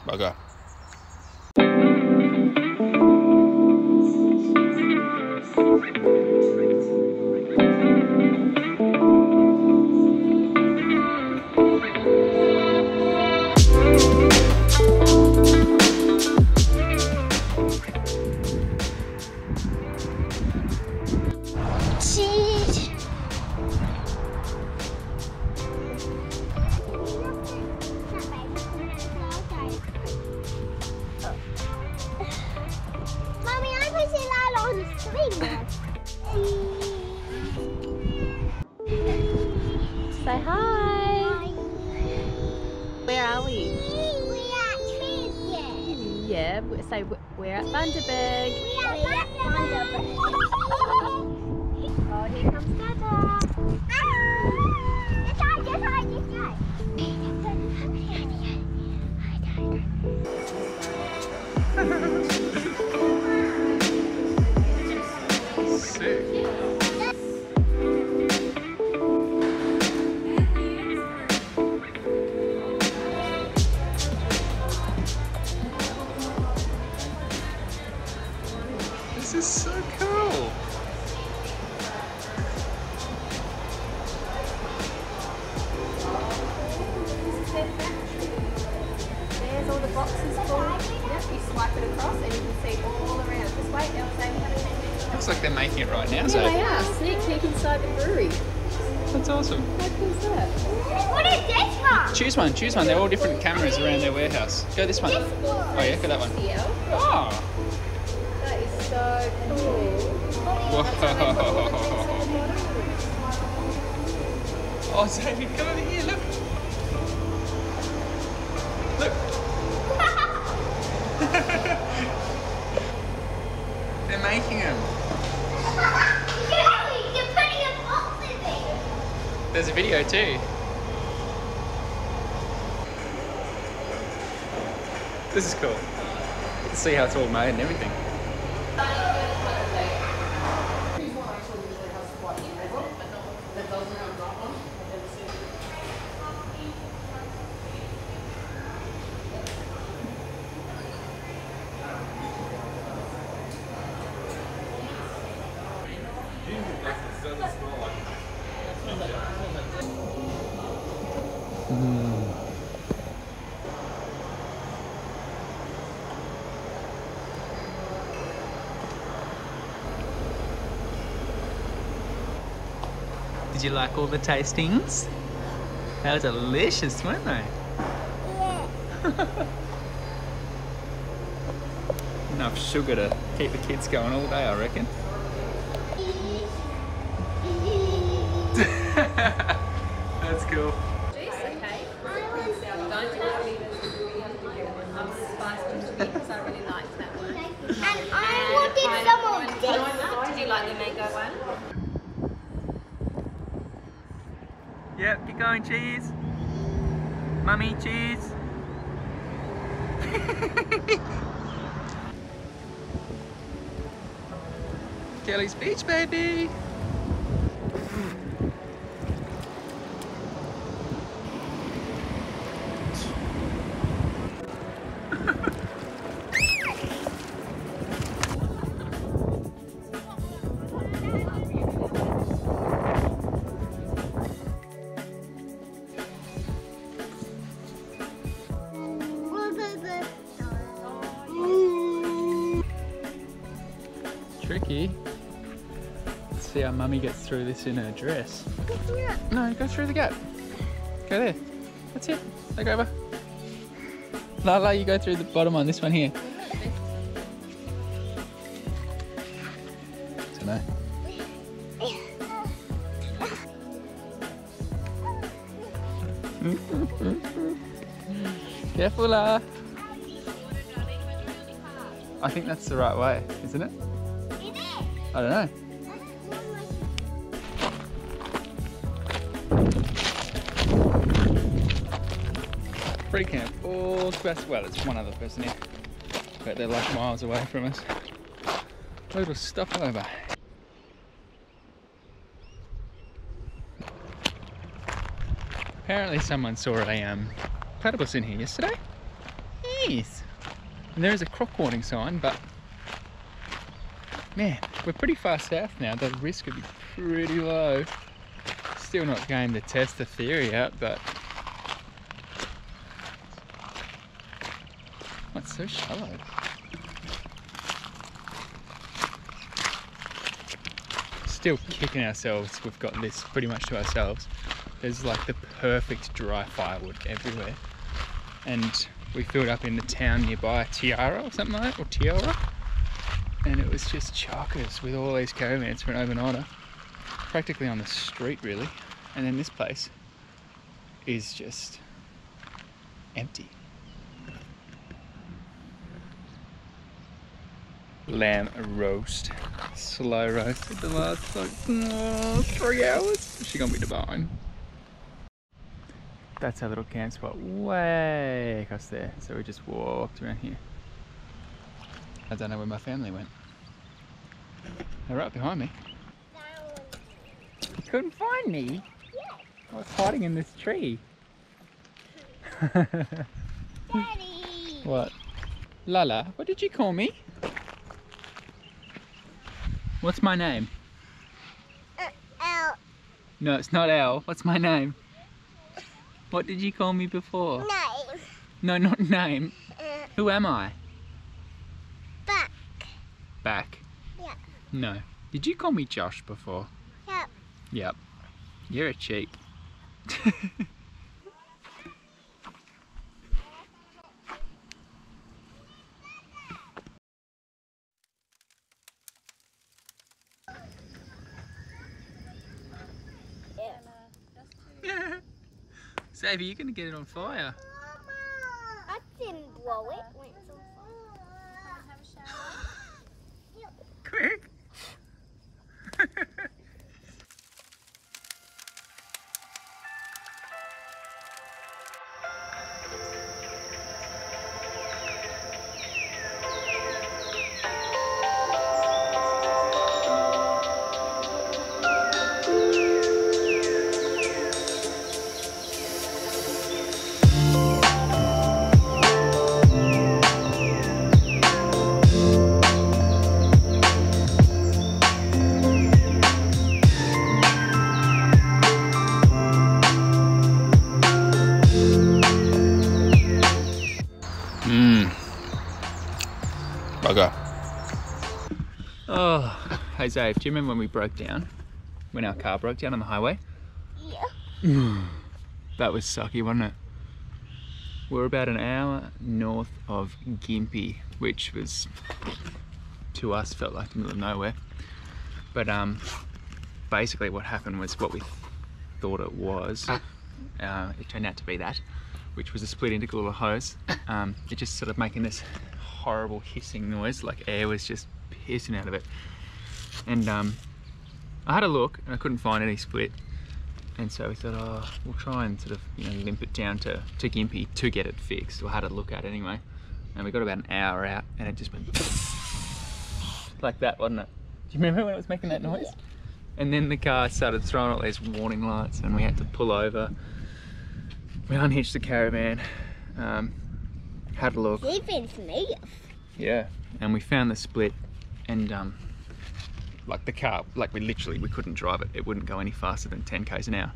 Bugger. Say hi. Where are we? We're at Trinket. Yeah, say we're at Bundaberg. We're at Bundaberg. Oh, here comes Dada. Sick. This is so cool. There's all the boxes full. Yep, you swipe it across and you can see all around. Just wait, Elsa. Looks like they're making it right now, Yeah, so they are. Sneak peek inside the brewery. that's awesome. How cool is that? What is this one? Choose one, choose one. They're all different cameras around their warehouse. Go this one. Oh yeah, go that one. Yeah. Oh. That is so cool. Whoa. Oh, Xavier, come over here, look. Look. They're making them. You're putting a box in there. There's a video too. This is cool. You can see how it's all made and everything. Did you like all the tastings? They were delicious, weren't they? Yeah. Enough sugar to keep the kids going all day, I reckon. That's cool. And I wanted some of this. Did you like the mango one? Yep, keep going, cheese. Mummy, cheese. Kelly's Beach, baby. Tricky. Let's see how Mummy gets through this in her dress. No, go through the gap. Go there. That's it. Leg over. Lala, you go through the bottom one. This one here. Dunno. Careful, La. I think that's the right way, isn't it? I don't know. Free camp all across. Well, it's one other person here, but they're like miles away from us. Little stopover. Apparently someone saw a platypus in here yesterday. Yes. And there is a croc warning sign, but man, we're pretty far south now. The risk would be pretty low. Still not going to test the theory out, but it's so shallow. Still kicking ourselves. We've got this pretty much to ourselves. There's like the perfect dry firewood everywhere. And we filled up in the town nearby, Tiara or something like that, or Tiara. And it was just chockers with all these caravans for an overnighter. Practically on the street really. And then this place is just empty. Lamb roast. Slow roasted the last like 3 hours. She gonna be divine. That's our little camp spot way across there. So we just walked around here. I don't know where my family went. They're right behind me. You couldn't find me? Yeah. I was hiding in this tree. Daddy. What? Lala, what did you call me? What's my name? L. No, it's not L. What's my name? What did you call me before? Name. No, not name. Who am I? Back. Back. Yeah. No. Did you call me Josh before? Yep. Yep. You're a cheat. Xavier, you're gonna get it on fire. I didn't blow it when it's on fire. Have a shower. Quick. Bugger. Oh, hey Zave, do you remember when we broke down? When our car broke down on the highway? Yeah. That was sucky, wasn't it? We were about an hour north of Gympie, which was, to us, felt like the middle of nowhere. But basically what happened was what we thought it was. It turned out to be that, which was a split intercooler hose. It just sort of making this horrible hissing noise, like air was just pissing out of it. And I had a look and I couldn't find any split. And so we thought, oh, we'll try and sort of, you know, limp it down to Gympie to get it fixed. Or had a look at it anyway. And we got about an hour out and it just went like that, wasn't it? Do you remember when it was making that noise? Yeah. And then the car started throwing all these warning lights and we had to pull over. We unhitched the caravan, had a look. Even me. Yeah, and we found the split and like the car, like we couldn't drive it. It wouldn't go any faster than 10 k's an hour.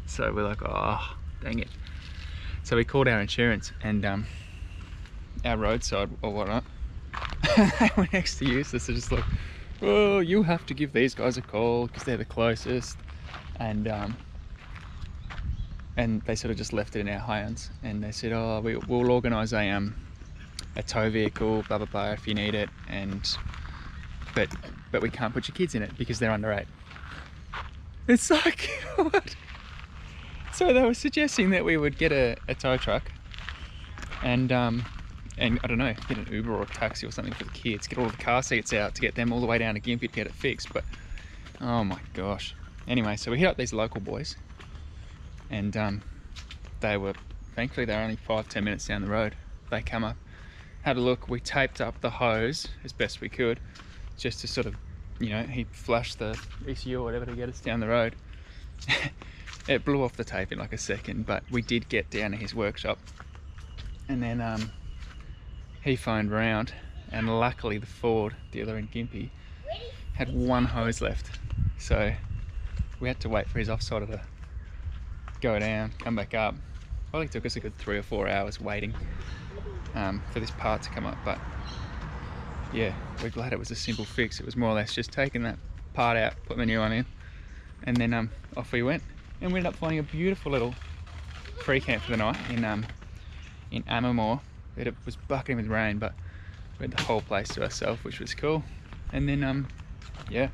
So we're like, oh, dang it. So we called our insurance and our roadside or whatnot. They were next to useless. They're just like, oh, you have to give these guys a call because they're the closest. And they sort of just left it in our hands. And they said, oh, we'll organise a tow vehicle, blah, blah, blah, if you need it. But we can't put your kids in it because they're under 8. It's like, what? So they were suggesting that we would get a tow truck and I don't know, get an Uber or a taxi or something for the kids, get all the car seats out to get them all the way down to Gympie to get it fixed. But oh my gosh. Anyway, so we hit up these local boys and thankfully they were only 5-10 minutes down the road. They come up, had a look, we taped up the hose as best we could just to sort of, you know, he flushed the ECU or whatever to get us down the road. it blew off the tape in like a second, but we did get down to his workshop, and then he phoned round, and luckily the Ford dealer in Gympie had one hose left, so we had to wait for his offsider to go down, come back up. Probably took us a good 3 or 4 hours waiting for this part to come up, but yeah, we're glad it was a simple fix. It was more or less just taking that part out, putting the new one in, and then off we went. And we ended up finding a beautiful little free camp for the night in Ammermoor. It was bucketing with rain, but we had the whole place to ourselves, which was cool. And then yeah,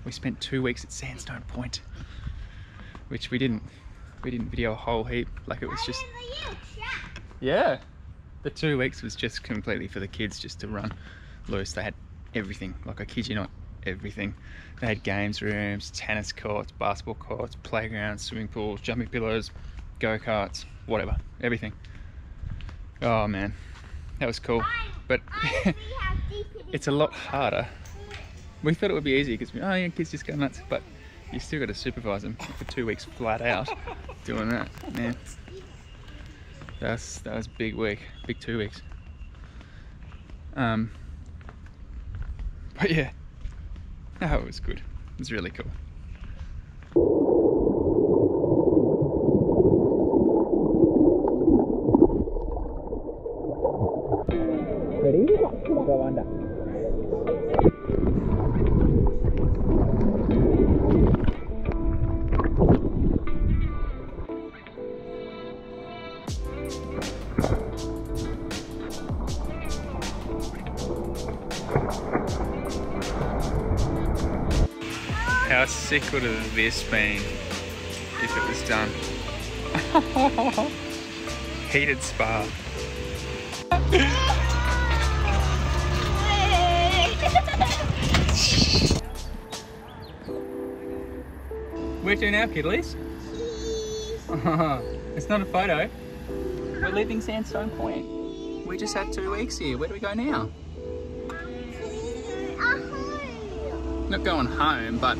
we spent 2 weeks at Sandstone Point, which we didn't video a whole heap. Like, it was just, yeah, the 2 weeks was just completely for the kids, just to run loose. They had everything, like, I kid you not, everything. They had games rooms, tennis courts, basketball courts, playgrounds, swimming pools, jumping pillows, go-karts, whatever, everything. Oh man, that was cool. But it's a lot harder. We thought it would be easy because, oh yeah, kids just go nuts, but you still got to supervise them for 2 weeks flat out doing that. Man, that was a big week, big 2 weeks. But yeah, oh, it was good. It was really cool. Ready? Go under. How sick would have this been if it was done? Heated spa. Where to now, kiddies? It's not a photo. We're leaving Sandstone Point. We just had 2 weeks here. Where do we go now? Not going home, but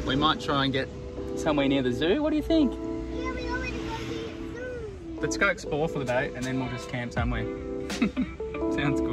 we might try and get somewhere near the zoo. What do you think? Yeah, we already go to the zoo. Let's go explore for the day and then we'll just camp somewhere. Sounds good.